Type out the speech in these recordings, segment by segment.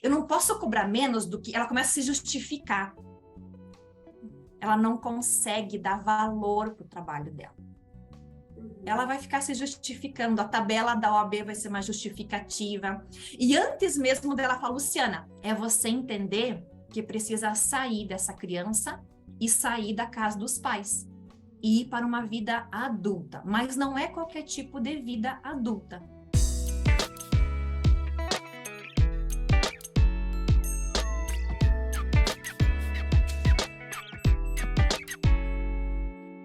eu não posso cobrar menos do que... Ela começa a se justificar. Ela não consegue dar valor para o trabalho dela. Ela vai ficar se justificando, a tabela da OAB vai ser uma justificativa. E antes mesmo dela falar, Luciana, é você entender que precisa sair dessa criança e sair da casa dos pais. E ir para uma vida adulta. Mas não é qualquer tipo de vida adulta.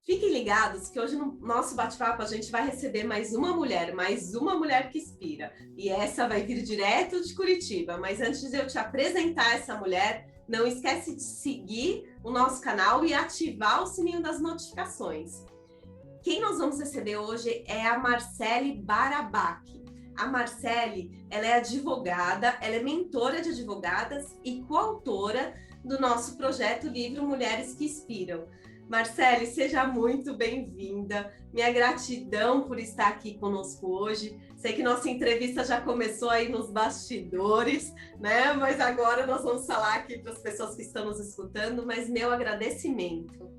Fiquem ligados que hoje no nosso bate-papo a gente vai receber mais uma mulher que inspira. E essa vai vir direto de Curitiba. Mas antes de eu te apresentar essa mulher, não esquece de seguir o nosso canal e ativar o sininho das notificações. Quem nós vamos receber hoje é a Marcele Barabaque. A Marcele, ela é advogada, ela é mentora de advogadas e coautora do nosso projeto Livro Mulheres que Inspiram. Marcele, seja muito bem-vinda. Minha gratidão por estar aqui conosco hoje. Sei que nossa entrevista já começou aí nos bastidores, né? Mas agora nós vamos falar aqui para as pessoas que estão nos escutando, mas meu agradecimento.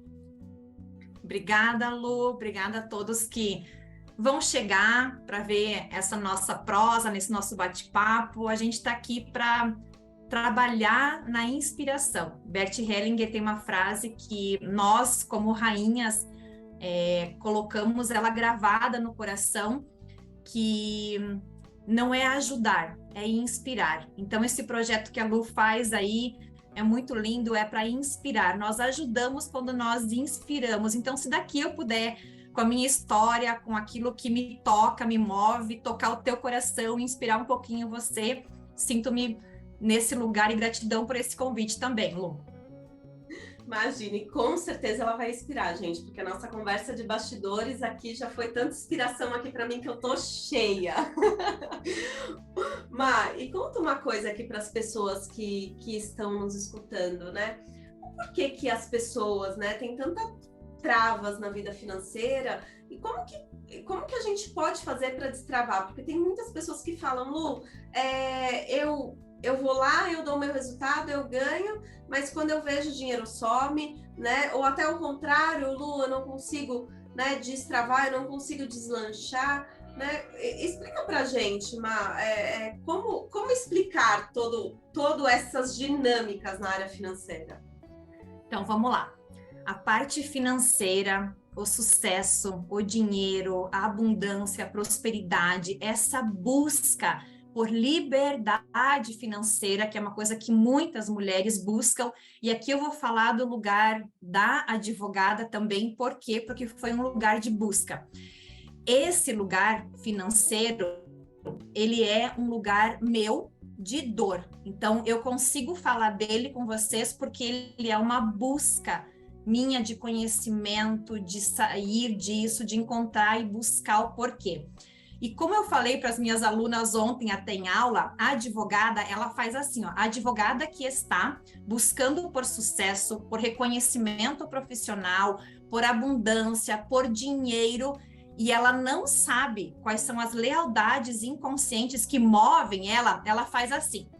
Obrigada, Lu. Obrigada a todos que vão chegar para ver essa nossa prosa, nesse nosso bate-papo. A gente está aqui para trabalhar na inspiração. Bert Hellinger tem uma frase que nós, como rainhas, colocamos ela gravada no coração, que não é ajudar, é inspirar. Então, esse projeto que a Lu faz aí é muito lindo, é para inspirar. Nós ajudamos quando nós inspiramos. Então, se daqui eu puder, com a minha história, com aquilo que me toca, me move, tocar o teu coração, inspirar um pouquinho você, sinto-me nesse lugar e gratidão por esse convite também, Lu. Imagine, com certeza ela vai inspirar, gente, porque a nossa conversa de bastidores aqui já foi tanta inspiração aqui para mim que eu tô cheia. Má, e conta uma coisa aqui para as pessoas que estão nos escutando, né? Por que as pessoas, né, têm tantas travas na vida financeira e como que a gente pode fazer para destravar? Porque tem muitas pessoas que falam, Lu, eu vou lá, eu dou o meu resultado, eu ganho, mas quando eu vejo o dinheiro some, né? Ou até o contrário, Lu, eu não consigo, né, destravar, eu não consigo deslanchar, né? Explica pra gente, Má, como explicar todo essas dinâmicas na área financeira? Então, vamos lá. A parte financeira, o sucesso, o dinheiro, a abundância, a prosperidade, essa busca por liberdade financeira, que é uma coisa que muitas mulheres buscam, e aqui eu vou falar do lugar da advogada também, por quê? Porque foi um lugar de busca. Esse lugar financeiro, ele é um lugar meu de dor, então eu consigo falar dele com vocês porque ele é uma busca minha de conhecimento, de sair disso, de encontrar e buscar o porquê. E como eu falei para as minhas alunas ontem até em aula, a advogada, ela faz assim, ó, a advogada que está buscando por sucesso, por reconhecimento profissional, por abundância, por dinheiro, e ela não sabe quais são as lealdades inconscientes que movem ela faz assim.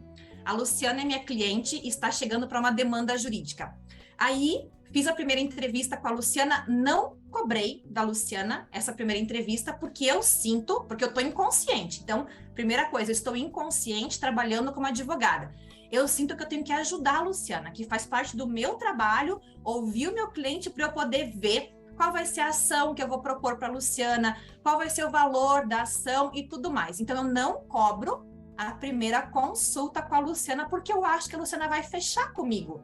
A Luciana é minha cliente e está chegando para uma demanda jurídica. Aí, fiz a primeira entrevista com a Luciana, não cobrei da Luciana essa primeira entrevista, porque eu sinto, porque eu estou inconsciente. Então, primeira coisa, eu estou inconsciente trabalhando como advogada. Eu sinto que eu tenho que ajudar a Luciana, que faz parte do meu trabalho, ouvir o meu cliente para eu poder ver qual vai ser a ação que eu vou propor para a Luciana, qual vai ser o valor da ação e tudo mais. Então, eu não cobro a primeira consulta com a Luciana, porque eu acho que a Luciana vai fechar comigo.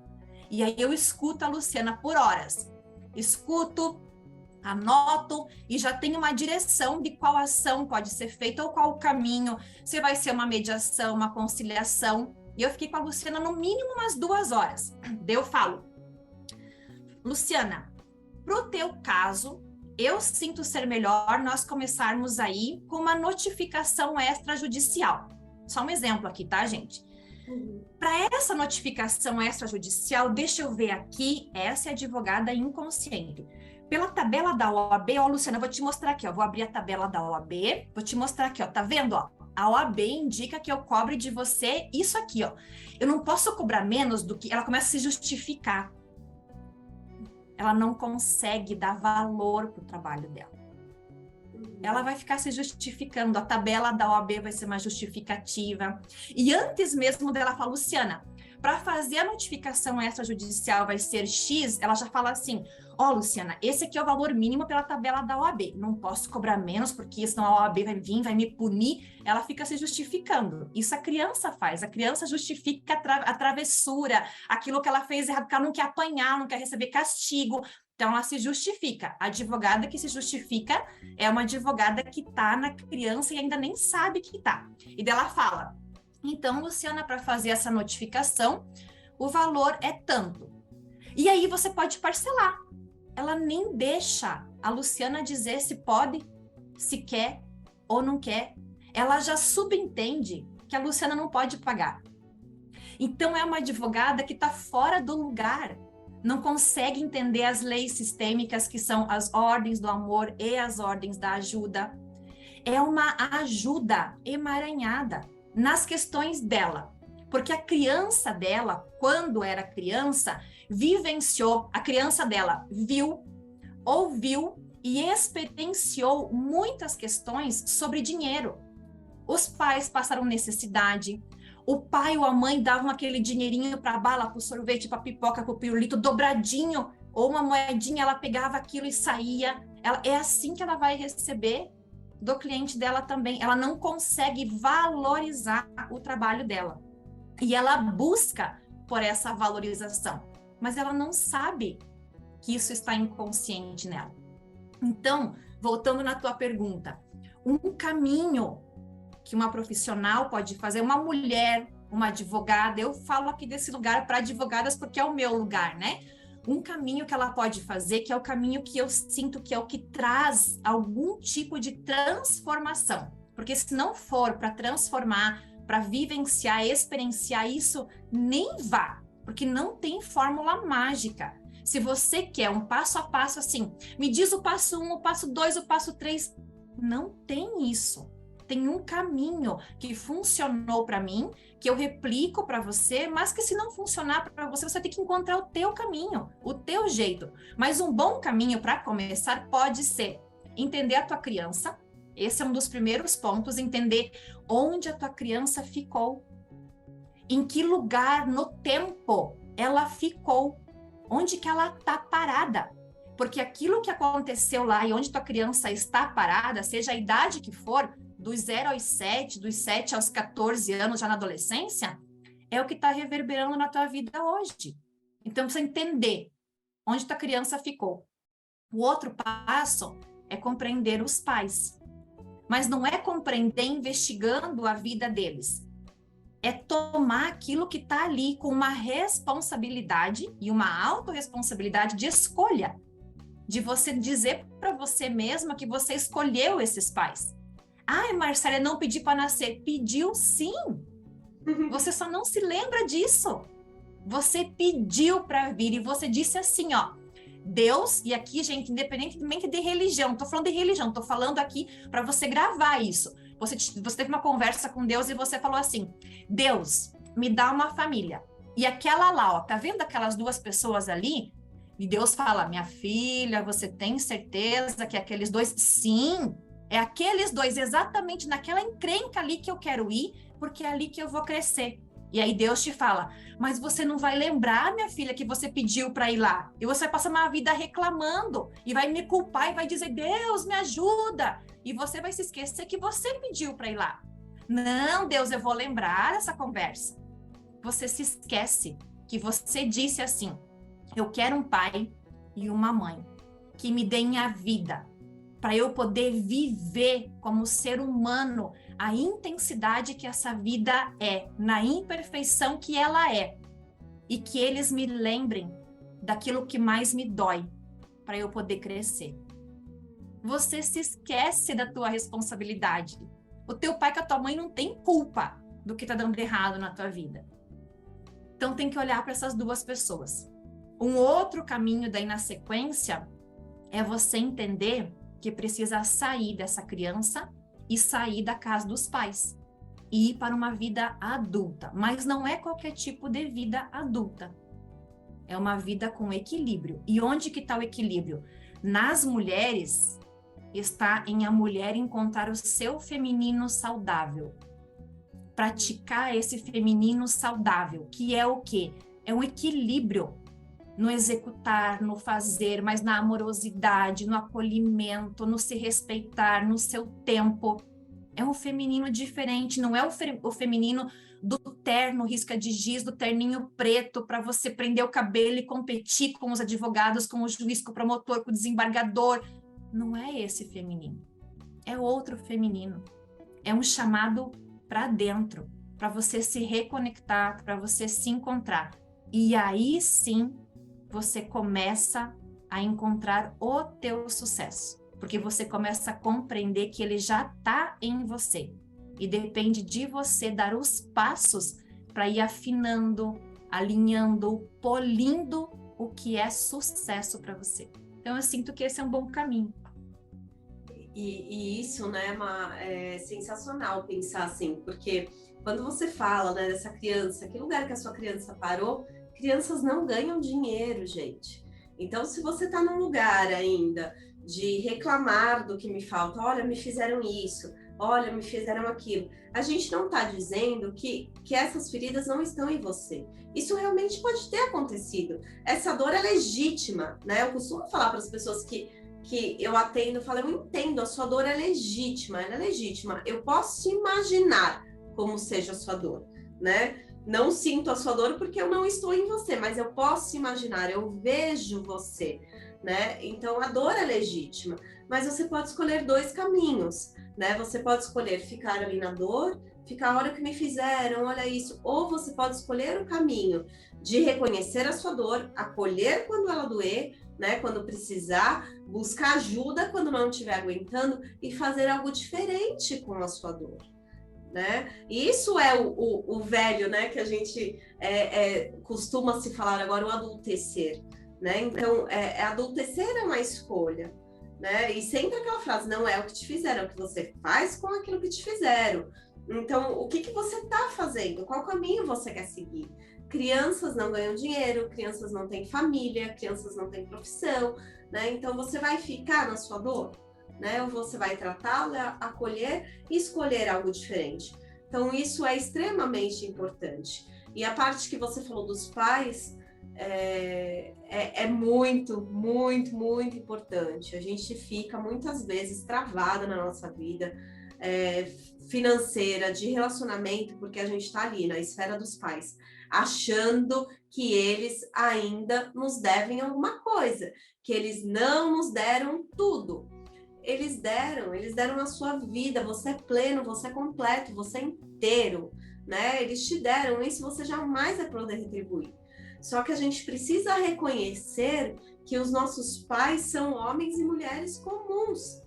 E aí eu escuto a Luciana por horas. Escuto, anoto e já tenho uma direção de qual ação pode ser feita ou qual o caminho, se vai ser uma mediação, uma conciliação. E eu fiquei com a Luciana no mínimo umas 2 horas. Daí eu falo, Luciana, pro teu caso, eu sinto ser melhor nós começarmos aí com uma notificação extrajudicial. Só um exemplo aqui, tá, gente? Para essa notificação extrajudicial, deixa eu ver aqui, essa é a advogada inconsciente. Pela tabela da OAB, ó, Luciana, eu vou te mostrar aqui, ó, vou abrir a tabela da OAB, vou te mostrar aqui, ó, tá vendo, ó? a OAB indica que eu cobre de você isso aqui, ó. Eu não posso cobrar menos do que... Ela começa a se justificar. Ela não consegue dar valor para o trabalho dela. Ela vai ficar se justificando. A tabela da OAB vai ser uma justificativa. E antes mesmo dela falar, Luciana, para fazer a notificação extrajudicial vai ser X, ela já fala assim, ó, Luciana, esse aqui é o valor mínimo pela tabela da OAB. Não posso cobrar menos, porque senão a OAB vai vir, vai me punir. Ela fica se justificando. Isso a criança faz. A criança justifica a travessura, aquilo que ela fez errado, porque ela não quer apanhar, não quer receber castigo. Então, ela se justifica. A advogada que se justifica é uma advogada que está na criança e ainda nem sabe que está. E dela fala, então, Luciana, para fazer essa notificação, o valor é tanto. E aí você pode parcelar. Ela nem deixa a Luciana dizer se pode, se quer ou não quer. Ela já subentende que a Luciana não pode pagar. Então, é uma advogada que está fora do lugar. Não consegue entender as leis sistêmicas, que são as ordens do amor e as ordens da ajuda. É uma ajuda emaranhada nas questões dela. Porque a criança dela, quando era criança, vivenciou, a criança dela viu, ouviu e experienciou muitas questões sobre dinheiro. Os pais passaram necessidade, o pai ou a mãe davam aquele dinheirinho para bala, para o sorvete, para pipoca, para o pirulito, dobradinho, ou uma moedinha, ela pegava aquilo e saía. É assim que ela vai receber do cliente dela também. Ela não consegue valorizar o trabalho dela. E ela busca por essa valorização, mas ela não sabe que isso está inconsciente nela. Então, voltando na tua pergunta, um caminho que uma profissional pode fazer, uma mulher, uma advogada, eu falo aqui desse lugar para advogadas porque é o meu lugar, né? Um caminho que ela pode fazer, que é o caminho que eu sinto que é o que traz algum tipo de transformação. Porque se não for para transformar, para vivenciar, experienciar isso, nem vá, porque não tem fórmula mágica. Se você quer um passo a passo assim, me diz o passo 1, o passo 2, o passo 3, não tem isso. Tem um caminho que funcionou para mim, que eu replico para você, mas que se não funcionar para você, você vai ter que encontrar o teu caminho, o teu jeito. Mas um bom caminho para começar pode ser entender a tua criança. Esse é um dos primeiros pontos, entender onde a tua criança ficou. Em que lugar no tempo ela ficou. Onde que ela está parada. Porque aquilo que aconteceu lá e onde tua criança está parada, seja a idade que for, dos 0 aos 7, dos 7 aos 14 anos, já na adolescência, é o que está reverberando na tua vida hoje. Então, você entender onde tua criança ficou. O outro passo é compreender os pais. Mas não é compreender investigando a vida deles. É tomar aquilo que está ali com uma responsabilidade e uma autorresponsabilidade de escolha. De você dizer para você mesma que você escolheu esses pais. Ai, Marcela, não pedi para nascer. Pediu sim. Você só não se lembra disso. Você pediu para vir e você disse assim, ó. Deus, e aqui, gente, independentemente de religião, tô falando de religião, tô falando aqui para você gravar isso. Você teve uma conversa com Deus e você falou assim, Deus, me dá uma família. E aquela lá, ó, tá vendo aquelas duas pessoas ali? E Deus fala, minha filha, você tem certeza que aqueles dois? Sim, é aqueles dois, exatamente naquela encrenca ali que eu quero ir, porque é ali que eu vou crescer. E aí Deus te fala, mas você não vai lembrar, minha filha, que você pediu para ir lá. E você vai passar uma vida reclamando, e vai me culpar, e vai dizer, Deus, me ajuda. E você vai se esquecer que você pediu para ir lá. Não, Deus, eu vou lembrar essa conversa. Você se esquece que você disse assim, eu quero um pai e uma mãe que me deem a vida, para eu poder viver como ser humano a intensidade que essa vida é, na imperfeição que ela é, e que eles me lembrem daquilo que mais me dói, para eu poder crescer. Você se esquece da tua responsabilidade. O teu pai e a tua mãe não tem culpa do que está dando errado na tua vida. Então tem que olhar para essas duas pessoas. Um outro caminho daí na sequência é você entender que precisa sair dessa criança e sair da casa dos pais. e ir para uma vida adulta. Mas não é qualquer tipo de vida adulta. É uma vida com equilíbrio. E onde que está o equilíbrio? Nas mulheres, está em a mulher encontrar o seu feminino saudável. Praticar esse feminino saudável, que é o quê? É um equilíbrio no executar, no fazer, mas na amorosidade, no acolhimento, no se respeitar, no seu tempo. É um feminino diferente, não é o feminino do terno risca de giz, do terninho preto para você prender o cabelo e competir com os advogados, com o juiz, com o promotor, com o desembargador. Não é esse feminino. É outro feminino. É um chamado para dentro, para você se reconectar, para você se encontrar. E aí sim, você começa a encontrar o teu sucesso, porque você começa a compreender que ele já está em você e depende de você dar os passos para ir afinando, alinhando, polindo o que é sucesso para você. Então eu sinto que esse é um bom caminho. E isso, né, é sensacional pensar assim, porque quando você fala, né, dessa criança, que lugar que a sua criança parou, crianças não ganham dinheiro, gente. Então, se você está num lugar ainda de reclamar do que me falta, olha, me fizeram isso, olha, me fizeram aquilo, a gente não está dizendo que essas feridas não estão em você. Isso realmente pode ter acontecido. Essa dor é legítima, né? Eu costumo falar para as pessoas que eu atendo, eu falo, eu entendo, a sua dor é legítima, ela é legítima. Eu posso imaginar como seja a sua dor, né? Não sinto a sua dor porque eu não estou em você, mas eu posso imaginar, eu vejo você, né? Então a dor é legítima, mas você pode escolher dois caminhos, né? Você pode escolher ficar ali na dor, ficar, olha o que me fizeram, olha isso, ou você pode escolher o caminho de reconhecer a sua dor, acolher quando ela doer, né? Quando precisar, buscar ajuda quando não estiver aguentando e fazer algo diferente com a sua dor. Né? E isso é o velho, né, que a gente costuma se falar agora, o adultecer, né? Então, adultecer é uma escolha, né? E sempre aquela frase, não é o que te fizeram, é o que você faz com aquilo que te fizeram. Então, o que você está fazendo? Qual caminho você quer seguir? Crianças não ganham dinheiro, crianças não têm família, crianças não têm profissão, né? Então, você vai ficar na sua dor? Né? Ou você vai tratá-la, acolher e escolher algo diferente. Então, isso é extremamente importante. E a parte que você falou dos pais é muito, muito, muito importante. A gente fica muitas vezes travada na nossa vida financeira, de relacionamento, porque a gente está ali na esfera dos pais, achando que eles ainda nos devem alguma coisa, que eles não nos deram tudo. Eles deram a sua vida, você é pleno, você é completo, você é inteiro, né? Eles te deram isso, você jamais vai poder retribuir. Só que a gente precisa reconhecer que os nossos pais são homens e mulheres comuns,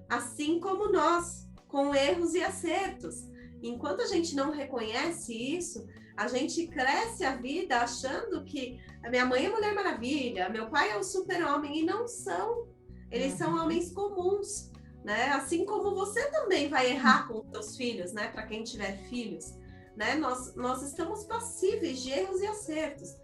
assim como nós, com erros e acertos. Enquanto a gente não reconhece isso, a gente cresce a vida achando que a minha mãe é Mulher Maravilha, meu pai é o super-homem, e não são. Eles são homens comuns, né? Assim como você também vai errar com os seus filhos, né? Para quem tiver filhos, né? Nós estamos passíveis de erros e acertos.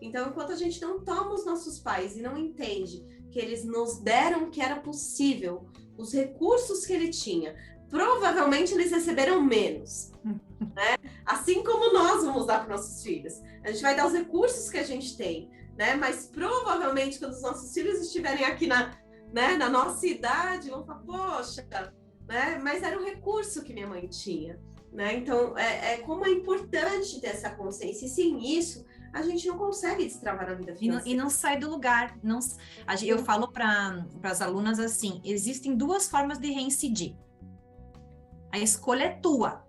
Então, enquanto a gente não toma os nossos pais e não entende que eles nos deram o que era possível, os recursos que ele tinha, provavelmente eles receberam menos, né? Assim como nós vamos dar para nossos filhos. A gente vai dar os recursos que a gente tem, né? Mas provavelmente quando os nossos filhos estiverem aqui na nossa idade, vão falar, poxa, né? Mas era um recurso que minha mãe tinha, né? Então, como é importante ter essa consciência. E sem isso, a gente não consegue destravar a vida financeira. E não sai do lugar. Eu falo para as alunas assim, existem duas formas de reincidir. A escolha é tua.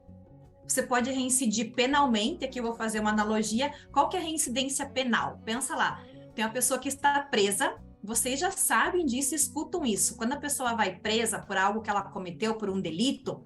Você pode reincidir penalmente, aqui eu vou fazer uma analogia. Qual que é a reincidência penal? Pensa lá, tem uma pessoa que está presa, vocês já sabem disso, escutam isso. Quando a pessoa vai presa por algo que ela cometeu, por um delito,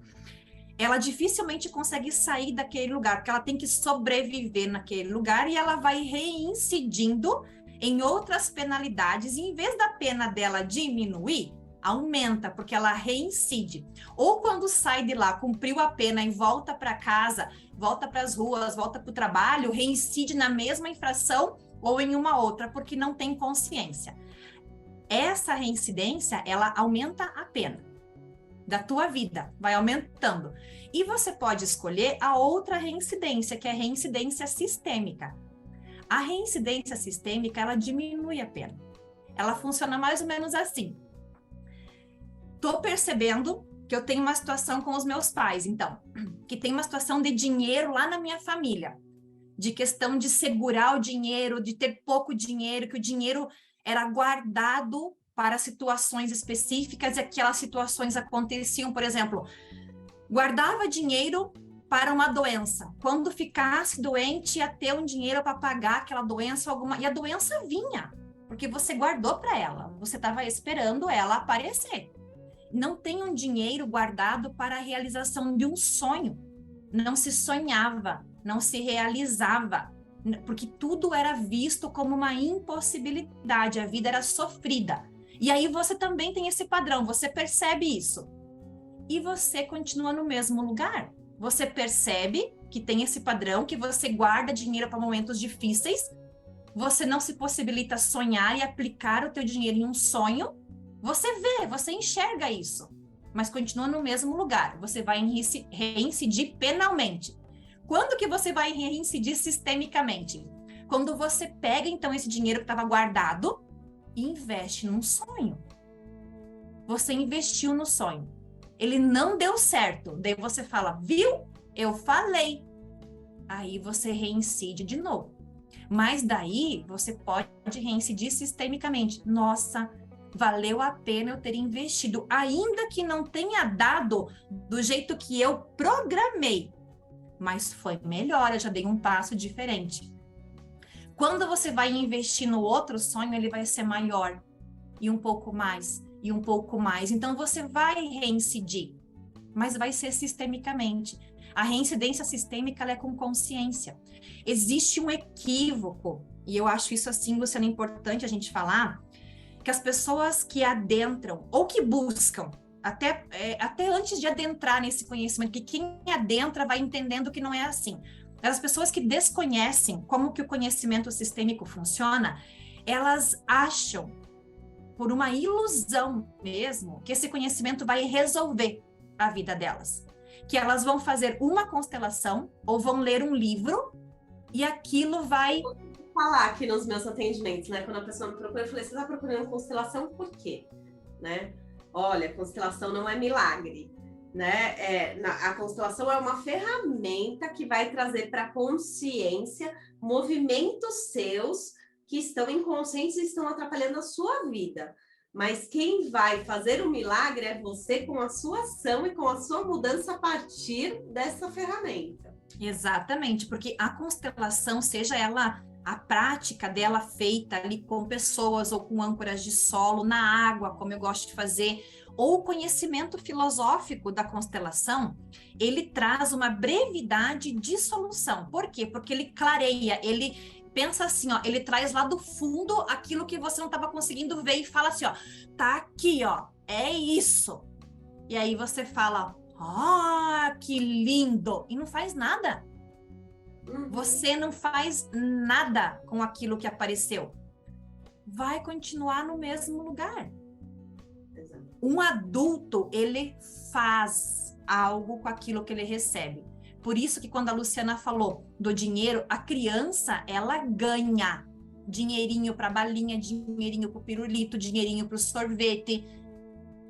ela dificilmente consegue sair daquele lugar, porque ela tem que sobreviver naquele lugar e ela vai reincidindo em outras penalidades. E em vez da pena dela diminuir, aumenta, porque ela reincide. Ou quando sai de lá, cumpriu a pena e volta para casa, volta para as ruas, volta para o trabalho, reincide na mesma infração ou em uma outra, porque não tem consciência. Essa reincidência, ela aumenta a pena da tua vida, vai aumentando. E você pode escolher a outra reincidência, que é a reincidência sistêmica. A reincidência sistêmica, ela diminui a pena. Ela funciona mais ou menos assim. Tô percebendo que eu tenho uma situação com os meus pais, então, que tem uma situação de dinheiro lá na minha família, de questão de segurar o dinheiro, de ter pouco dinheiro, que o dinheiro era guardado para situações específicas e aquelas situações aconteciam, por exemplo, guardava dinheiro para uma doença. Quando ficasse doente, ia ter um dinheiro para pagar aquela doença, e a doença vinha, porque você guardou para ela, você estava esperando ela aparecer. Não tem um dinheiro guardado para a realização de um sonho. Não se sonhava, não se realizava, porque tudo era visto como uma impossibilidade, a vida era sofrida. E aí você também tem esse padrão, você percebe isso. E você continua no mesmo lugar. Você percebe que tem esse padrão, que você guarda dinheiro para momentos difíceis, você não se possibilita sonhar e aplicar o teu dinheiro em um sonho. Você vê, você enxerga isso, mas continua no mesmo lugar. Você vai reincidir penalmente. Quando que você vai reincidir sistemicamente? Quando você pega, então, esse dinheiro que estava guardado e investe num sonho. Você investiu no sonho. Ele não deu certo. Daí você fala, viu? Eu falei. Aí você reincide de novo. Mas daí você pode reincidir sistemicamente. Nossa, valeu a pena eu ter investido, ainda que não tenha dado do jeito que eu programei, mas foi melhor, eu já dei um passo diferente. Quando você vai investir no outro sonho, ele vai ser maior, e um pouco mais, e um pouco mais. Então você vai reincidir, mas vai ser sistemicamente. A reincidência sistêmica, ela é com consciência. Existe um equívoco, e eu acho isso assim, Luciana, importante a gente falar, que as pessoas que adentram ou que buscam, até antes de adentrar nesse conhecimento, que quem adentra vai entendendo que não é assim. As pessoas que desconhecem como que o conhecimento sistêmico funciona, elas acham, por uma ilusão mesmo, que esse conhecimento vai resolver a vida delas. Que elas vão fazer uma constelação ou vão ler um livro e aquilo vai... falar aqui nos meus atendimentos, né? Quando a pessoa me procura, eu falei, você está procurando constelação por quê? Né? Olha, constelação não é milagre, né? A constelação é uma ferramenta que vai trazer para a consciência movimentos seus que estão inconscientes e estão atrapalhando a sua vida. Mas quem vai fazer o milagre é você com a sua ação e com a sua mudança a partir dessa ferramenta. Exatamente, porque a constelação, seja ela a prática dela feita ali com pessoas ou com âncoras de solo, na água, como eu gosto de fazer, ou o conhecimento filosófico da constelação, ele traz uma brevidade de solução. Por quê? Porque ele clareia, ele pensa assim, ó, ele traz lá do fundo aquilo que você não estava conseguindo ver e fala assim, ó, tá aqui, ó, é isso. E aí você fala, que lindo! E não faz nada. Você não faz nada com aquilo que apareceu. Vai continuar no mesmo lugar. Um adulto, ele faz algo com aquilo que ele recebe. Por isso que quando a Luciana falou do dinheiro, a criança, ela ganha dinheirinho para balinha, dinheirinho para o pirulito, dinheirinho para o sorvete,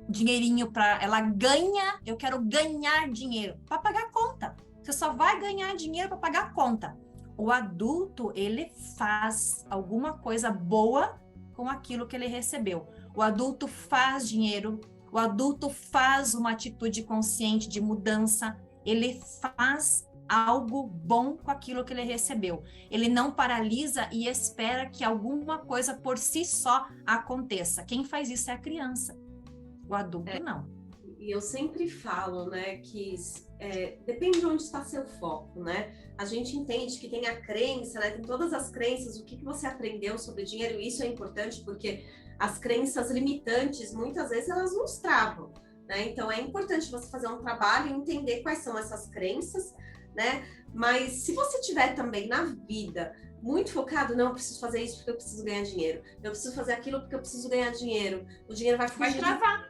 dinheirinho para... Ela ganha, eu quero ganhar dinheiro para pagar a conta. Você só vai ganhar dinheiro para pagar a conta. O adulto, ele faz alguma coisa boa com aquilo que ele recebeu. O adulto faz dinheiro, o adulto faz uma atitude consciente de mudança, ele faz algo bom com aquilo que ele recebeu. Ele não paralisa e espera que alguma coisa por si só aconteça. Quem faz isso é a criança. O adulto não. E eu sempre falo, né, que depende de onde está seu foco, né? A gente entende que tem a crença, né? Tem todas as crenças, o que você aprendeu sobre dinheiro, isso é importante porque as crenças limitantes, muitas vezes, elas nos travam, né? Então, é importante você fazer um trabalho e entender quais são essas crenças, né? Mas se você tiver também na vida muito focado, não, eu preciso fazer isso porque eu preciso ganhar dinheiro, eu preciso fazer aquilo porque eu preciso ganhar dinheiro, o dinheiro vai fugir. Vai travar.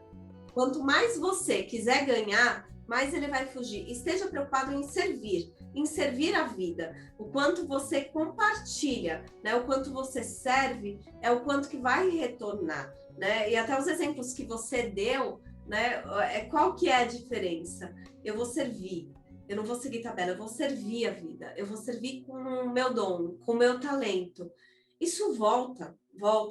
Quanto mais você quiser ganhar, mais ele vai fugir. Esteja preocupado em servir a vida. O quanto você compartilha, né? O quanto você serve, é o quanto que vai retornar, né? E até os exemplos que você deu, né? Qual que é a diferença? Eu vou servir. Eu não vou seguir tabela, eu vou servir a vida. Eu vou servir com o meu dom, com o meu talento. Isso volta,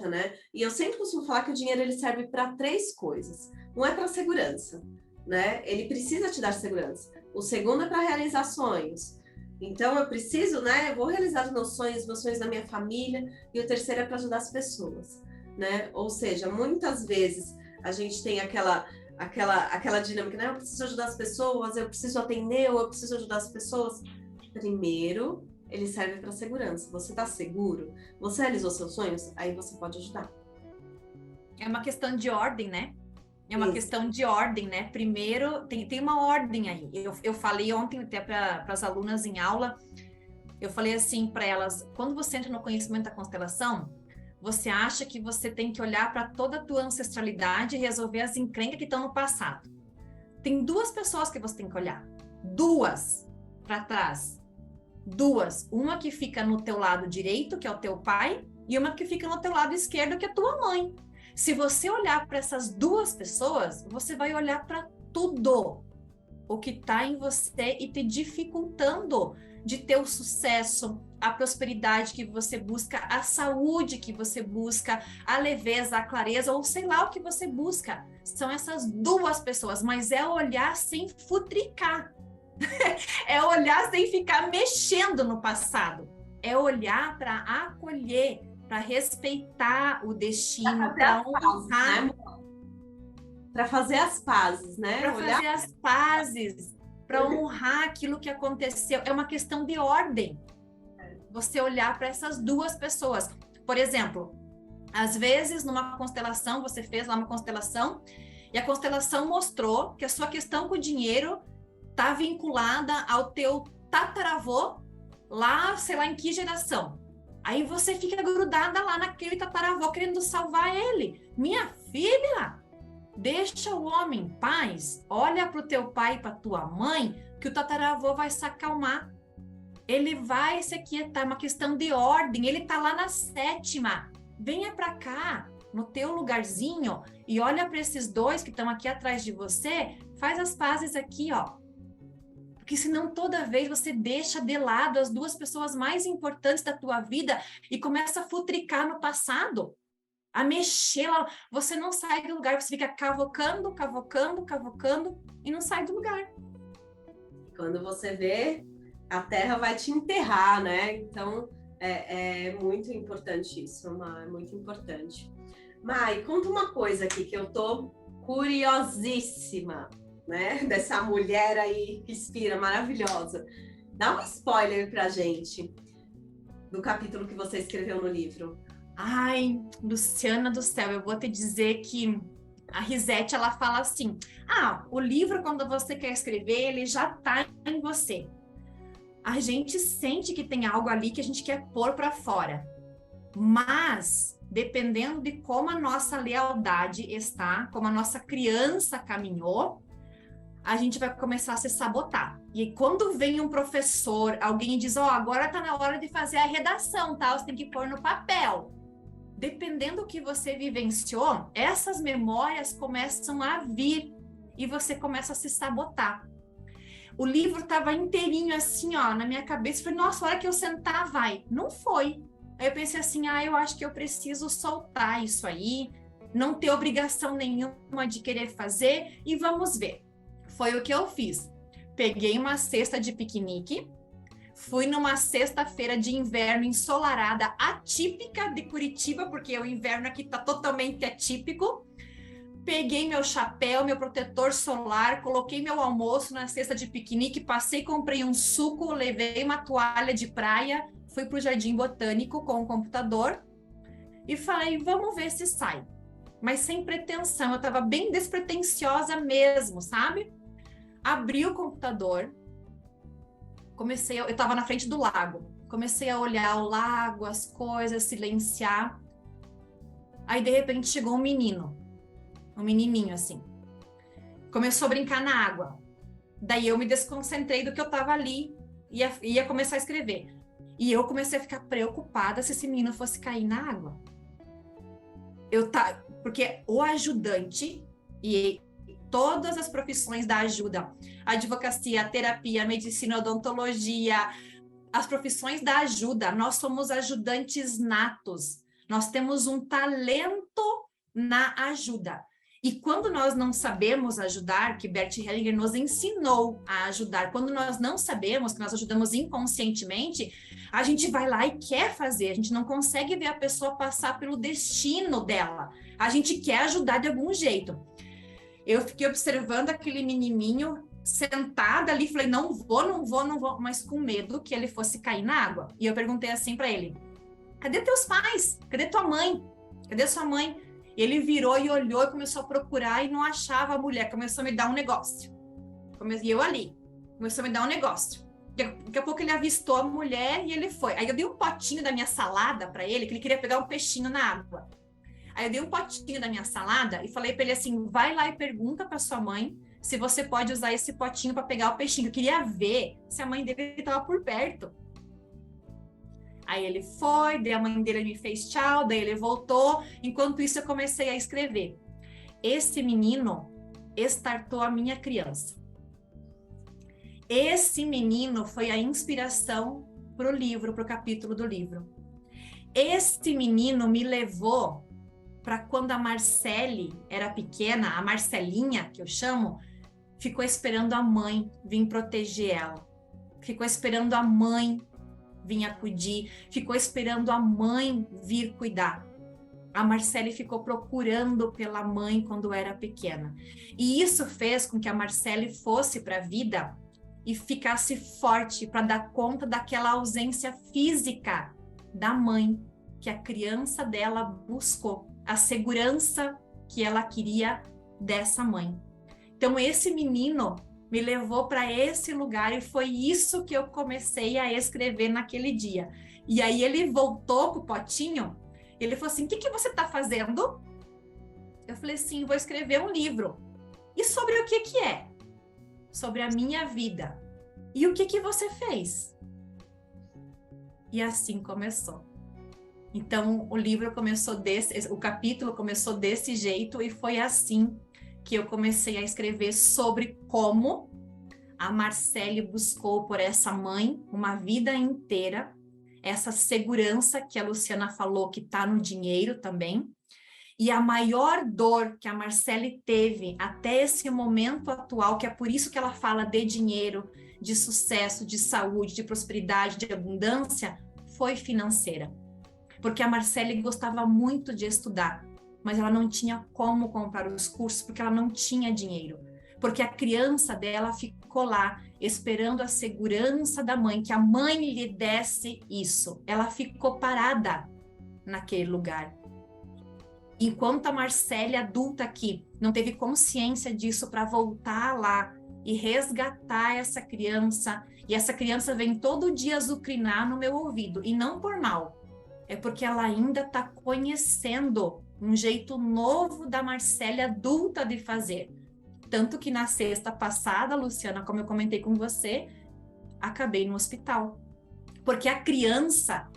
né? E eu sempre costumo falar que o dinheiro ele serve para 3 coisas. Um é para segurança, né? Ele precisa te dar segurança. O segundo é para realizar sonhos. Então eu preciso, né? Eu vou realizar os meus sonhos da minha família. E o terceiro é para ajudar as pessoas, né? Ou seja, muitas vezes a gente tem aquela dinâmica, né? Eu preciso ajudar as pessoas, eu preciso atender, ou eu preciso ajudar as pessoas. Primeiro, ele serve para segurança. Você está seguro? Você realizou seus sonhos? Aí você pode ajudar. É uma questão de ordem, né? É uma Isso. questão de ordem, né? Primeiro, tem uma ordem aí. Eu falei ontem até para as alunas em aula, eu falei assim para elas, quando você entra no conhecimento da constelação, você acha que você tem que olhar para toda a tua ancestralidade e resolver as encrencas que estão no passado. Tem 2 pessoas que você tem que olhar. 2 para trás. 2. Uma que fica no teu lado direito, que é o teu pai, e uma que fica no teu lado esquerdo, que é a tua mãe. Se você olhar para essas 2 pessoas, você vai olhar para tudo o que está em você e te dificultando de ter o sucesso, a prosperidade que você busca, a saúde que você busca, a leveza, a clareza, ou sei lá o que você busca. São essas 2 pessoas, mas é olhar sem futricar. É olhar sem ficar mexendo no passado. É olhar para acolher, para respeitar o destino, para honrar. Né? Para fazer as pazes, né? Para fazer as pazes, para honrar aquilo que aconteceu. É uma questão de ordem. Você olhar para essas 2 pessoas. Por exemplo, às vezes numa constelação, você fez lá uma constelação e a constelação mostrou que a sua questão com o dinheiro está vinculada ao teu tataravô lá, sei lá em que geração. Aí você fica grudada lá naquele tataravô querendo salvar ele. Minha filha, deixa o homem em paz. Olha para o teu pai e para tua mãe que o tataravô vai se acalmar. Ele vai se aquietar, é uma questão de ordem. Ele está lá na 7ª. Venha para cá, no teu lugarzinho, e olha para esses 2 que estão aqui atrás de você. Faz as pazes aqui, ó. Porque senão toda vez você deixa de lado as 2 pessoas mais importantes da tua vida e começa a futricar no passado, a mexer lá. Você não sai do lugar, você fica cavocando e não sai do lugar. Quando você vê, a terra vai te enterrar, né? Então, é muito importante isso, é muito importante. Mai, conta uma coisa aqui que eu tô curiosíssima, né? Dessa mulher aí que inspira, maravilhosa. Dá um spoiler pra gente do capítulo que você escreveu no livro. Ai, Luciana do céu, eu vou te dizer que a Risete, ela fala assim, o livro, quando você quer escrever, ele já tá em você. A gente sente que tem algo ali que a gente quer pôr para fora. Mas, dependendo de como a nossa lealdade está, como a nossa criança caminhou, a gente vai começar a se sabotar. E quando vem um professor, alguém diz, agora tá na hora de fazer a redação, tá? Você tem que pôr no papel. Dependendo do que você vivenciou, essas memórias começam a vir e você começa a se sabotar. O livro estava inteirinho assim, na minha cabeça. Eu falei, nossa, a hora que eu sentar, vai. Não foi. Aí eu pensei assim, eu acho que eu preciso soltar isso aí, não ter obrigação nenhuma de querer fazer e vamos ver. Foi o que eu fiz. Peguei uma cesta de piquenique, fui numa sexta-feira de inverno ensolarada, atípica de Curitiba, porque o inverno aqui está totalmente atípico. peguei meu chapéu, meu protetor solar, coloquei meu almoço na cesta de piquenique, passei, comprei um suco, levei uma toalha de praia, fui para o Jardim Botânico com o computador e falei, vamos ver se sai. Mas sem pretensão, eu estava bem despretensiosa mesmo, sabe? Abri o computador, eu estava na frente do lago, comecei a olhar o lago, as coisas, silenciar. Aí, de repente, chegou um menininho assim, começou a brincar na água. Daí eu me desconcentrei do que eu estava ali, ia começar a escrever. E eu comecei a ficar preocupada se esse menino fosse cair na água. Porque o ajudante e todas as profissões da ajuda, advocacia, terapia, medicina, odontologia, as profissões da ajuda, nós somos ajudantes natos. Nós temos um talento na ajuda. E quando nós não sabemos ajudar, que Bert Hellinger nos ensinou a ajudar, quando nós não sabemos, que nós ajudamos inconscientemente, a gente vai lá e quer fazer, a gente não consegue ver a pessoa passar pelo destino dela. A gente quer ajudar de algum jeito. Eu fiquei observando aquele menininho sentada ali, falei, não vou, mas com medo que ele fosse cair na água. E eu perguntei assim para ele, cadê teus pais? Cadê tua mãe? Cadê sua mãe? Ele virou e olhou e começou a procurar e não achava a mulher. Começou a me dar um negócio. E eu ali. Começou a me dar um negócio. Daqui a pouco ele avistou a mulher e ele foi. Aí eu dei um potinho da minha salada para ele, que ele queria pegar um peixinho na água. Aí eu dei um potinho da minha salada e falei para ele assim, vai lá e pergunta para sua mãe se você pode usar esse potinho para pegar o peixinho. Eu queria ver se a mãe dele estava por perto. Aí ele foi, daí a mãe dele me fez tchau, daí ele voltou. Enquanto isso, eu comecei a escrever. Esse menino startou a minha criança. Esse menino foi a inspiração para o livro, para o capítulo do livro. Esse menino me levou para quando a Marcele era pequena, a Marcelinha, que eu chamo, ficou esperando a mãe vir proteger ela. Ficou esperando a mãe vir acudir, ficou esperando a mãe vir cuidar. A Marcele ficou procurando pela mãe quando era pequena. E isso fez com que a Marcele fosse para a vida e ficasse forte para dar conta daquela ausência física da mãe que a criança dela buscou, a segurança que ela queria dessa mãe. Então esse menino me levou para esse lugar e foi isso que eu comecei a escrever naquele dia. E aí ele voltou com o potinho, ele falou assim, o que você está fazendo? Eu falei assim, vou escrever um livro. E sobre o que é? Sobre a minha vida. E o que você fez? E assim começou. Então o livro começou o capítulo começou desse jeito e foi assim que eu comecei a escrever sobre como a Marcele buscou por essa mãe uma vida inteira, essa segurança que a Luciana falou que está no dinheiro também, e a maior dor que a Marcele teve até esse momento atual, que é por isso que ela fala de dinheiro, de sucesso, de saúde, de prosperidade, de abundância, foi financeira. Porque a Marcele gostava muito de estudar, mas ela não tinha como comprar os cursos porque ela não tinha dinheiro. Porque a criança dela ficou lá esperando a segurança da mãe, que a mãe lhe desse isso. Ela ficou parada naquele lugar. Enquanto a Marcele, adulta aqui, não teve consciência disso para voltar lá e resgatar essa criança, e essa criança vem todo dia azucrinar no meu ouvido, e não por mal, é porque ela ainda está conhecendo um jeito novo da Marcele adulta de fazer. Tanto que na sexta passada, Luciana, como eu comentei com você, acabei no hospital. Porque a criança,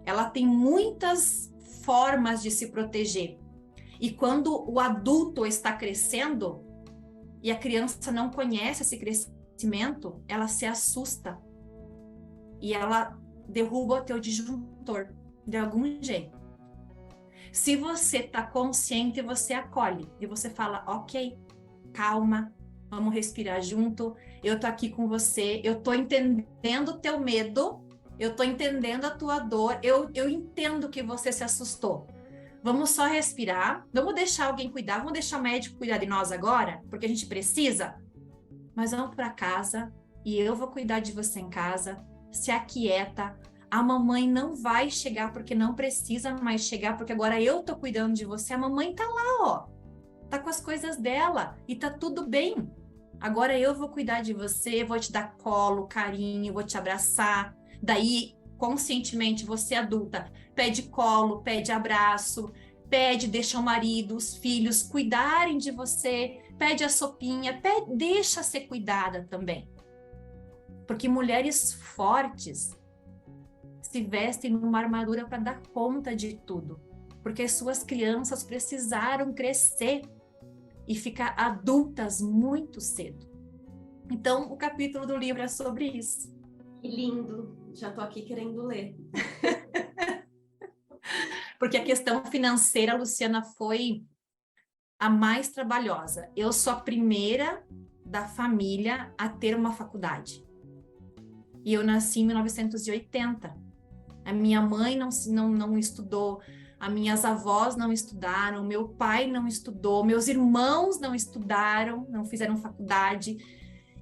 ela tem muitas formas de se proteger. E quando o adulto está crescendo e a criança não conhece esse crescimento, ela se assusta e ela derruba o teu disjuntor de algum jeito. Se você está consciente, você acolhe e você fala, ok, calma, vamos respirar junto, eu tô aqui com você, eu tô entendendo o teu medo, eu tô entendendo a tua dor, eu entendo que você se assustou, Vamos só respirar, vamos deixar alguém cuidar, vamos deixar o médico cuidar de nós agora, porque a gente precisa, mas vamos para casa e eu vou cuidar de você em casa, se aquieta, a mamãe não vai chegar porque não precisa mais chegar, porque agora eu tô cuidando de você, a mamãe tá lá, ó, tá com as coisas dela e tá tudo bem. Agora eu vou cuidar de você, vou te dar colo, carinho, vou te abraçar. Daí, conscientemente, você adulta, pede colo, pede abraço, pede, deixa o marido, os filhos cuidarem de você, pede a sopinha, deixa ser cuidada também. Porque mulheres fortes se vestem numa armadura para dar conta de tudo. Porque suas crianças precisaram crescer e ficar adultas muito cedo. Então, o capítulo do livro é sobre isso. Que lindo! Já tô aqui querendo ler. Porque a questão financeira, Luciana, foi a mais trabalhosa. Eu sou a primeira da família a ter uma faculdade. E eu nasci em 1980. A minha mãe não estudou, as minhas avós não estudaram, meu pai não estudou, meus irmãos não estudaram, não fizeram faculdade.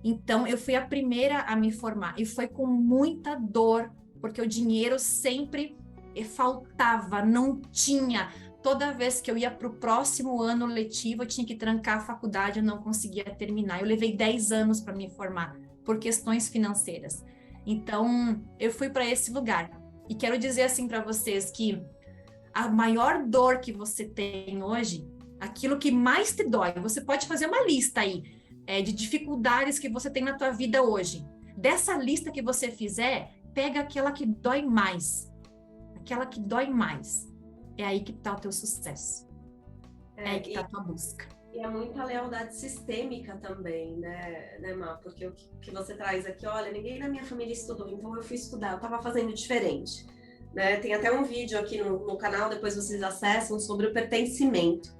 Então, eu fui a primeira a me formar. E foi com muita dor, porque o dinheiro sempre faltava, não tinha. Toda vez que eu ia para o próximo ano letivo, eu tinha que trancar a faculdade, eu não conseguia terminar. Eu levei 10 anos para me formar, por questões financeiras. Então, eu fui para esse lugar. E quero dizer assim para vocês que a maior dor que você tem hoje, aquilo que mais te dói, você pode fazer uma lista aí de dificuldades que você tem na tua vida hoje. Dessa lista que você fizer, pega aquela que dói mais. Aquela que dói mais. É aí que está o teu sucesso. É aí que está a tua busca. E é muita lealdade sistêmica também, né, Má? Porque o que você traz aqui, olha, ninguém na minha família estudou, então eu fui estudar, eu estava fazendo diferente. Né? Tem até um vídeo aqui no canal, depois vocês acessam, sobre o pertencimento.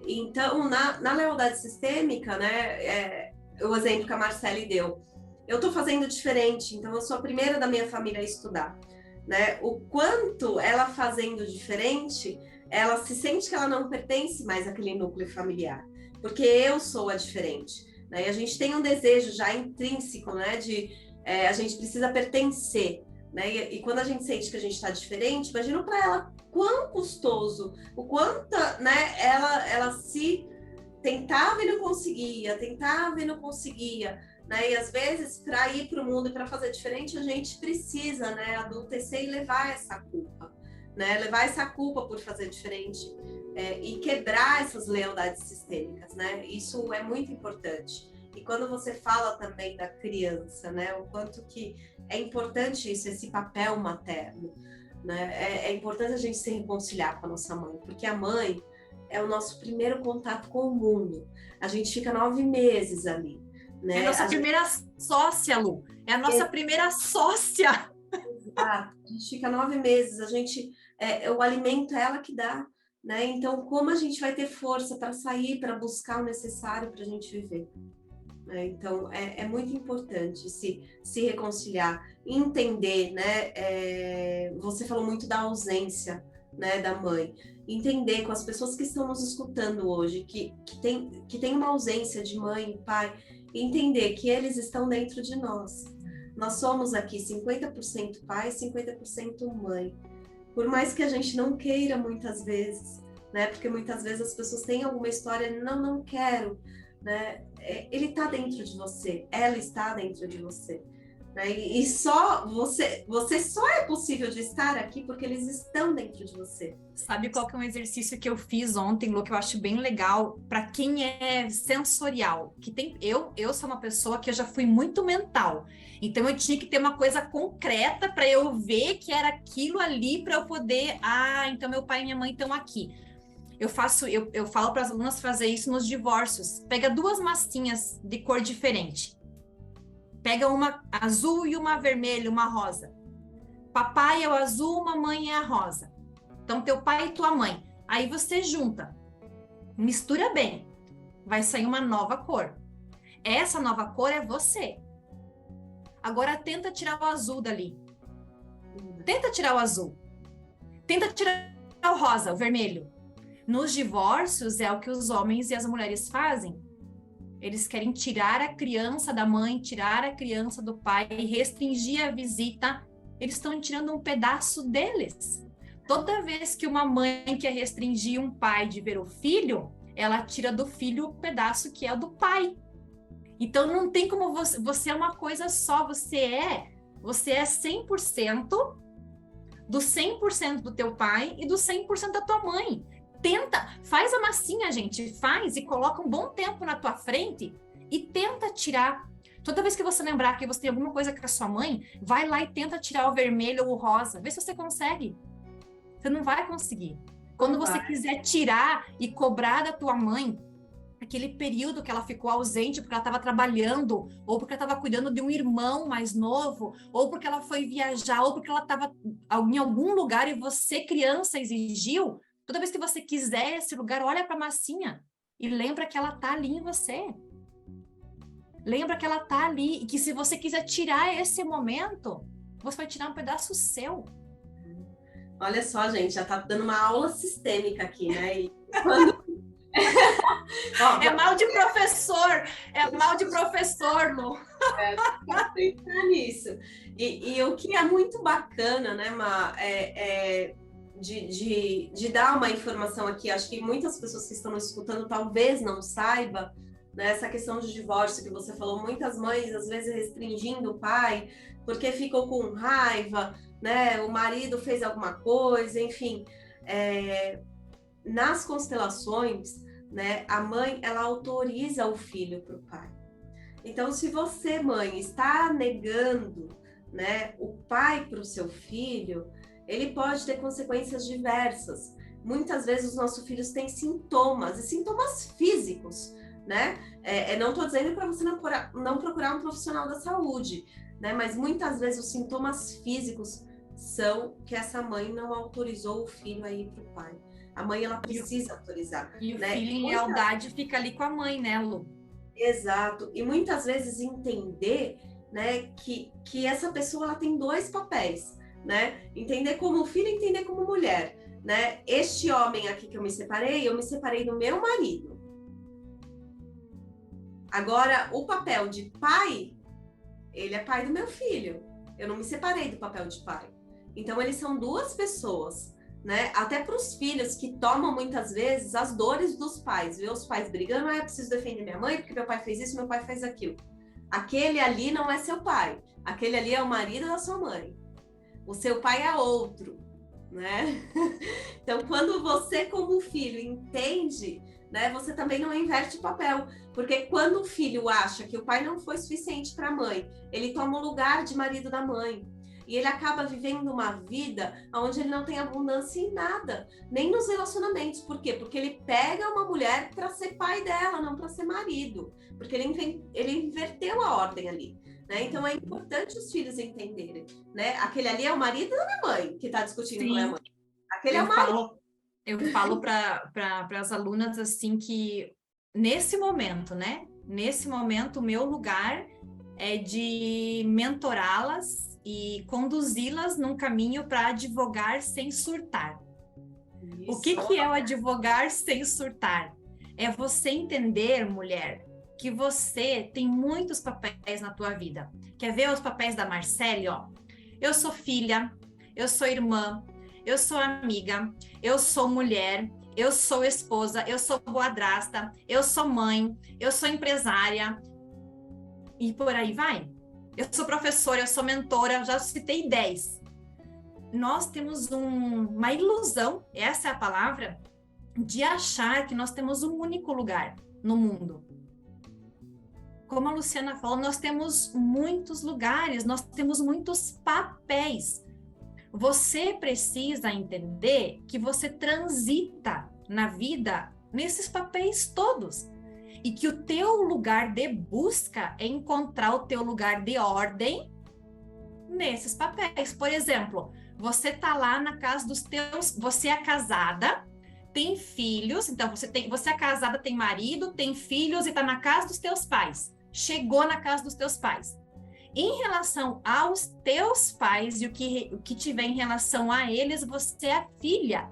Então, na lealdade sistêmica, né, o exemplo que a Marcele deu, eu estou fazendo diferente, então eu sou a primeira da minha família a estudar. Né? O quanto ela fazendo diferente, ela se sente que ela não pertence mais àquele núcleo familiar, porque eu sou a diferente. Né? E a gente tem um desejo já intrínseco, né, de a gente precisa pertencer. Né? E quando a gente sente que a gente está diferente, imagina para ela quão custoso, o quanto, né, ela se tentava e não conseguia, né? E às vezes, para ir para o mundo e para fazer diferente, a gente precisa, né, adultecer e levar essa culpa, né? Levar essa culpa por fazer diferente e quebrar essas lealdades sistêmicas, né? Isso é muito importante. E quando você fala também da criança, né, o quanto que é importante isso, esse papel materno, né? É importante a gente se reconciliar com a nossa mãe, porque a mãe é o nosso primeiro contato com o mundo. A gente fica 9 meses ali, né? É a nossa primeira sócia, Lu. É a nossa primeira sócia. Exato. A gente fica 9 meses, o alimento é ela que dá, né? Então, como a gente vai ter força para sair, para buscar o necessário para a gente viver? Então, é muito importante se reconciliar, entender, né? Você falou muito da ausência, né, da mãe. Entender com as pessoas que estão nos escutando hoje, que tem uma ausência de mãe e pai, entender que eles estão dentro de nós. Nós somos aqui 50% pai, 50% mãe. Por mais que a gente não queira muitas vezes, né? Porque muitas vezes as pessoas têm alguma história, não quero, né? Ele está dentro de você, ela está dentro de você, né? E só você só é possível de estar aqui porque eles estão dentro de você. Sabe qual que é um exercício que eu fiz ontem, Lu, que eu acho bem legal para quem é sensorial? Que tem eu sou uma pessoa que eu já fui muito mental, então eu tinha que ter uma coisa concreta para eu ver que era aquilo ali para eu poder, então meu pai e minha mãe estão aqui. Eu falo para as alunas fazer isso nos divórcios. Pega 2 massinhas de cor diferente. Pega uma azul e uma vermelha, uma rosa. Papai é o azul, mamãe é a rosa. Então, teu pai e tua mãe. Aí você junta. Mistura bem. Vai sair uma nova cor. Essa nova cor é você. Agora tenta tirar o azul dali. Tenta tirar o azul. Tenta tirar o rosa, o vermelho. Nos divórcios é o que os homens e as mulheres fazem. Eles querem tirar a criança da mãe, tirar a criança do pai, restringir a visita. Eles estão tirando um pedaço deles. Toda vez que uma mãe quer restringir um pai de ver o filho, ela tira do filho o pedaço que é do pai. Então não tem como você é uma coisa só, você é 100% do 100% do teu pai e do 100% da tua mãe. Tenta, faz a massinha, gente, faz e coloca um bom tempo na tua frente e tenta tirar. Toda vez que você lembrar que você tem alguma coisa com a sua mãe, vai lá e tenta tirar o vermelho ou o rosa. Vê se você consegue. Você não vai conseguir. Quando você quiser tirar e cobrar da tua mãe aquele período que ela ficou ausente porque ela estava trabalhando, ou porque ela estava cuidando de um irmão mais novo, ou porque ela foi viajar, ou porque ela estava em algum lugar e você, criança, exigiu. Toda vez que você quiser esse lugar, olha para a massinha e lembra que ela está ali em você. Lembra que ela está ali e que se você quiser tirar esse momento, você vai tirar um pedaço seu. Olha só, gente, já tá dando uma aula sistêmica aqui, né? E quando... É mal de professor, Lu. Pensar nisso. E o que é muito bacana, né, Ma, de dar uma informação aqui, acho que muitas pessoas que estão escutando talvez não saibam, né, essa questão de divórcio que você falou, muitas mães às vezes restringindo o pai porque ficou com raiva, né, o marido fez alguma coisa, enfim. Nas constelações, né, a mãe, ela autoriza o filho para o pai. Então, se você, mãe, está negando, né, o pai para o seu filho, ele pode ter consequências diversas. Muitas vezes os nossos filhos têm sintomas, e sintomas físicos, né? Não estou dizendo para você não procurar um profissional da saúde, né? Mas muitas vezes os sintomas físicos são que essa mãe não autorizou o filho a ir para o pai. A mãe, ela precisa autorizar. E o né? filho em lealdade fica ali com a mãe, né, Lu? Exato. E muitas vezes entender, né, que essa pessoa ela tem dois papéis, né? Entender como filho e entender como mulher, né? Este homem aqui que eu me separei do meu marido. Agora, o papel de pai, ele é pai do meu filho. Eu não me separei do papel de pai. Então, eles são duas pessoas, né? Até para os filhos que tomam muitas vezes as dores dos pais, ver os pais brigando, eu preciso defender minha mãe porque meu pai fez isso, meu pai fez aquilo. Aquele ali não é seu pai, aquele ali é o marido da sua mãe. O seu pai é outro, né? Então, quando você como filho entende, né, você também não inverte o papel, porque quando o filho acha que o pai não foi suficiente para a mãe, ele toma o lugar de marido da mãe. E ele acaba vivendo uma vida onde ele não tem abundância em nada, nem nos relacionamentos. Por quê? Porque ele pega uma mulher para ser pai dela, não para ser marido. Porque ele inverteu a ordem ali. Né? Então é importante os filhos entenderem. Né? Aquele ali é o marido da minha mãe que está discutindo com a minha mãe. Aquele é o marido. Eu falo para as alunas assim que nesse momento, né? Nesse momento, o meu lugar é de mentorá-las e conduzi-las num caminho para advogar sem surtar. Isso. O que é o advogar sem surtar? É você entender, mulher, que você tem muitos papéis na tua vida. Quer ver os papéis da Marcele? Ó? Eu sou filha, eu sou irmã, eu sou amiga, eu sou mulher, eu sou esposa, eu sou boadrasta, eu sou mãe, eu sou empresária e por aí vai. Eu sou professora, eu sou mentora, já citei 10. Nós temos uma ilusão, essa é a palavra, de achar que nós temos um único lugar no mundo. Como a Luciana falou, nós temos muitos lugares, nós temos muitos papéis. Você precisa entender que você transita na vida nesses papéis todos. E que o teu lugar de busca é encontrar o teu lugar de ordem nesses papéis. Por exemplo, você tá lá na casa dos teus... Você é casada, tem filhos, então você é casada, tem marido, tem filhos e tá na casa dos teus pais. Chegou na casa dos teus pais. Em relação aos teus pais e o que tiver em relação a eles, você é a filha.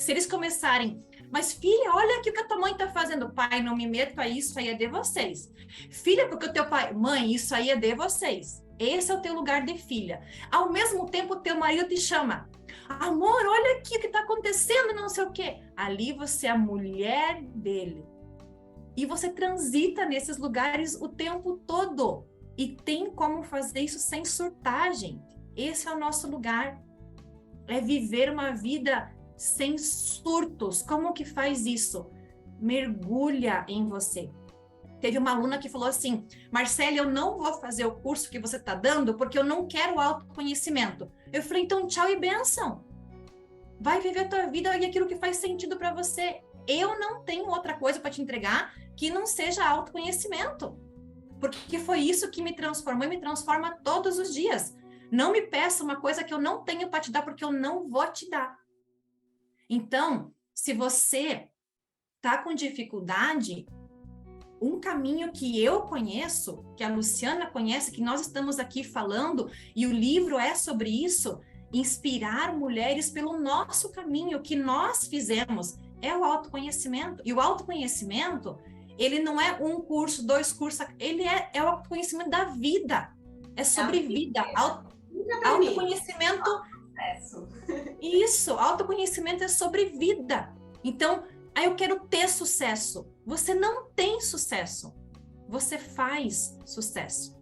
Se eles começarem, mas filha, olha aqui o que a tua mãe tá fazendo. Pai, não me meto a isso aí é de vocês. Filha, porque o teu pai... Mãe, isso aí é de vocês. Esse é o teu lugar de filha. Ao mesmo tempo, o teu marido te chama. Amor, olha aqui o que tá acontecendo, não sei o quê. Ali você é a mulher dele. E você transita nesses lugares o tempo todo. E tem como fazer isso sem surtar, gente. Esse é o nosso lugar. É viver uma vida sem surtos. Como que faz isso? Mergulha em você. Teve uma aluna que falou assim, Marcele, eu não vou fazer o curso que você está dando porque eu não quero autoconhecimento. Eu falei, então tchau e bênção. Vai viver a tua vida e aquilo que faz sentido para você. Eu não tenho outra coisa para te entregar que não seja autoconhecimento. Porque foi isso que me transformou e me transforma todos os dias. Não me peça uma coisa que eu não tenho para te dar, porque eu não vou te dar. Então, se você está com dificuldade, um caminho que eu conheço, que a Luciana conhece, que nós estamos aqui falando, e o livro é sobre isso, inspirar mulheres pelo nosso caminho, que nós fizemos, é o autoconhecimento. E o autoconhecimento, ele não é um curso, 2 cursos, ele é o autoconhecimento da vida. É sobre vida. Autoconhecimento... Isso, autoconhecimento é sobre vida. Então, aí eu quero ter sucesso. Você não tem sucesso. Você faz sucesso.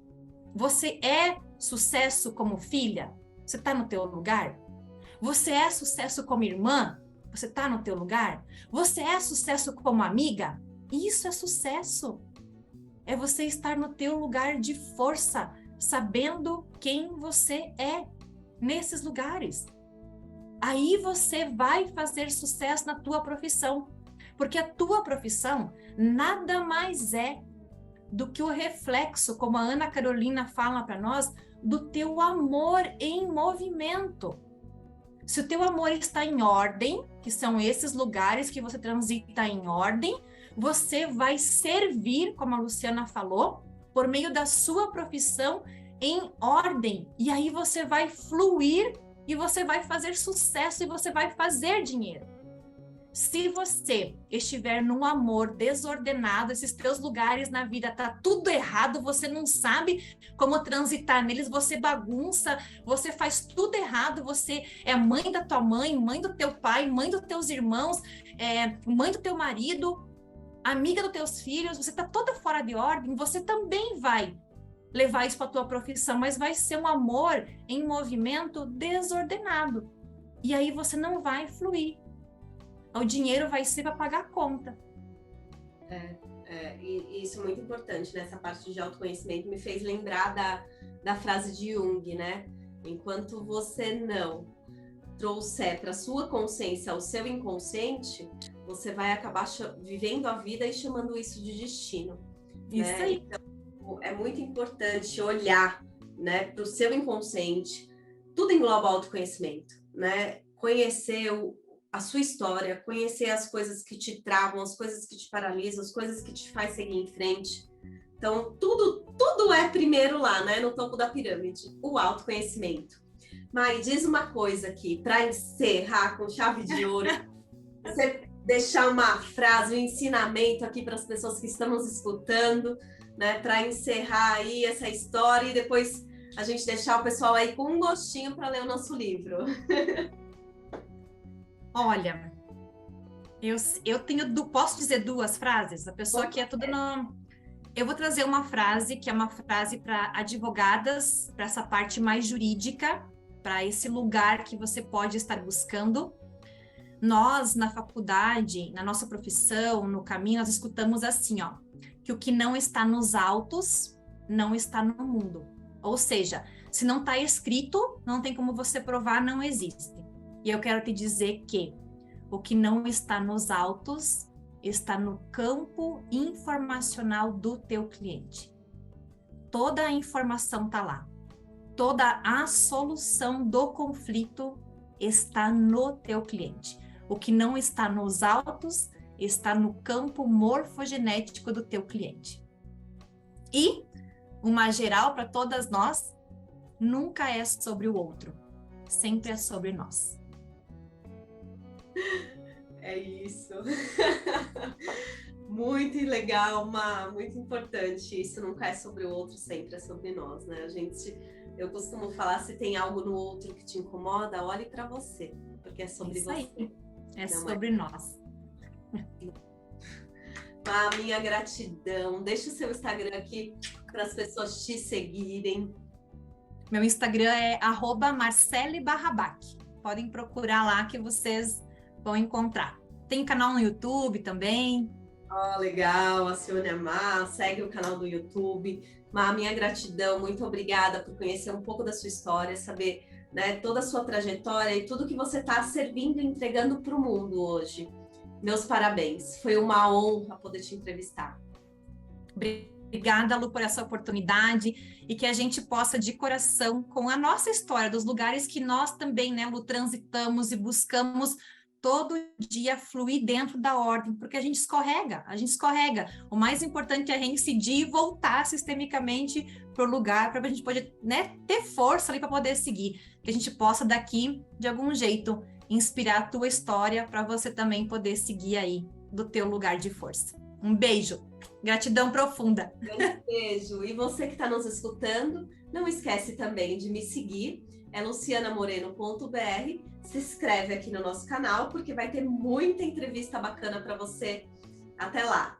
Você é sucesso como filha? Você está no teu lugar? Você é sucesso como irmã? Você está no teu lugar? Você é sucesso como amiga? Isso é sucesso. É você estar no teu lugar de força, sabendo quem você é nesses lugares. Aí você vai fazer sucesso na tua profissão. Porque a tua profissão nada mais é do que o reflexo, como a Ana Carolina fala para nós, do teu amor em movimento. Se o teu amor está em ordem, que são esses lugares que você transita em ordem, você vai servir, como a Luciana falou, por meio da sua profissão em ordem. E aí você vai fluir e você vai fazer sucesso e você vai fazer dinheiro. Se você estiver num amor desordenado, esses teus lugares na vida tá tudo errado, você não sabe como transitar neles, você bagunça, você faz tudo errado, você é mãe da tua mãe, mãe do teu pai, mãe dos teus irmãos, mãe do teu marido, amiga dos teus filhos, você tá toda fora de ordem, você também vai levar isso para tua profissão, mas vai ser um amor em movimento desordenado. E aí você não vai fluir. O dinheiro vai ser para pagar a conta. E isso é muito importante, nessa parte de autoconhecimento, me fez lembrar da frase de Jung, né? Enquanto você não trouxer para sua consciência o seu inconsciente, você vai acabar vivendo a vida e chamando isso de destino. Isso, né? Aí. Então, é muito importante olhar, né, para o seu inconsciente. Tudo engloba autoconhecimento, né? Conhecer a sua história, conhecer as coisas que te travam, as coisas que te paralisam, as coisas que te faz seguir em frente. Então, tudo é primeiro lá, né, no topo da pirâmide, o autoconhecimento. Mai, diz uma coisa aqui, para encerrar com chave de ouro, você deixar uma frase, um ensinamento aqui para as pessoas que estão nos escutando, né, para encerrar aí essa história e depois a gente deixar o pessoal aí com um gostinho para ler o nosso livro. Olha, eu posso dizer 2 frases? A pessoa que é tudo no... Eu vou trazer uma frase, que é uma frase para advogadas, para essa parte mais jurídica, para esse lugar que você pode estar buscando. Nós, na faculdade, na nossa profissão, no caminho, nós escutamos assim, ó, que o que não está nos autos, não está no mundo. Ou seja, se não está escrito, não tem como você provar, não existe. E eu quero te dizer que o que não está nos autos está no campo informacional do teu cliente. Toda a informação está lá. Toda a solução do conflito está no teu cliente. O que não está nos autos está no campo morfogenético do teu cliente. E uma geral para todas nós, nunca é sobre o outro, sempre é sobre nós. É isso. Muito legal, muito importante. Isso nunca é sobre o outro, sempre é sobre nós, né? Eu costumo falar, se tem algo no outro que te incomoda, olhe para você, porque é sobre você. Aí. É sobre nós. Minha gratidão. Deixa o seu Instagram aqui para as pessoas te seguirem. Meu Instagram é @marcele_barrabac. Podem procurar lá que vocês vão encontrar. Tem canal no YouTube também. Legal, acione a Má, segue o canal do YouTube. Má, minha gratidão, muito obrigada por conhecer um pouco da sua história, saber, né, toda a sua trajetória e tudo que você está servindo e entregando para o mundo hoje. Meus parabéns, foi uma honra poder te entrevistar. Obrigada, Lu, por essa oportunidade e que a gente possa, de coração, com a nossa história, dos lugares que nós também, né, Lu, transitamos e buscamos todo dia fluir dentro da ordem, porque a gente escorrega. O mais importante é reincidir e voltar sistemicamente para o lugar, para a gente poder, né, ter força ali para poder seguir, que a gente possa daqui, de algum jeito, inspirar a tua história para você também poder seguir aí do teu lugar de força. Um beijo, gratidão profunda. Um beijo. E você que está nos escutando, não esquece também de me seguir, é lucianamoreno.br. Se inscreve aqui no nosso canal, porque vai ter muita entrevista bacana para você. Até lá!